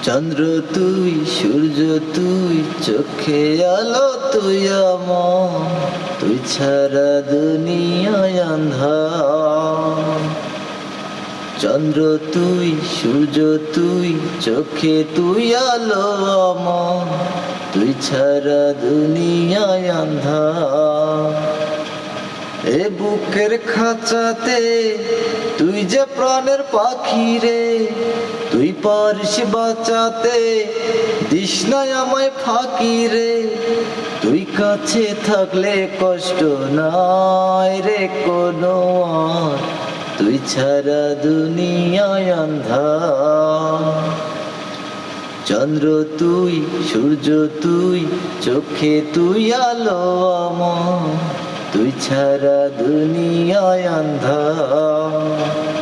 চন্দ্র তুই, সূর্য তুই, চোখে আলো তুই আমার, তুই ছাড়া দুনিয়ায় আন্ধার। চন্দ্র তুই, সূর্য তুই, চোখে তুই আলো আমার, তুই ছাড়া দুনিয়ায় আন্ধার। এ বুকের খাঁচাতে তুই যে প্রাণের পাখি রে, তুই পারিস বাঁচাতে, দিস না আমায় ফাঁকি রে। তুই কাছে থাকলে কষ্ট নাই রে কোনো আর, তুই ছাড়া দুনিয়ায় আন্ধার। চন্দ্র তুই, সূর্য তুই, চোখে তুই আলো আমার, তুই ছাড়া দুনিয়ায় আন্ধার।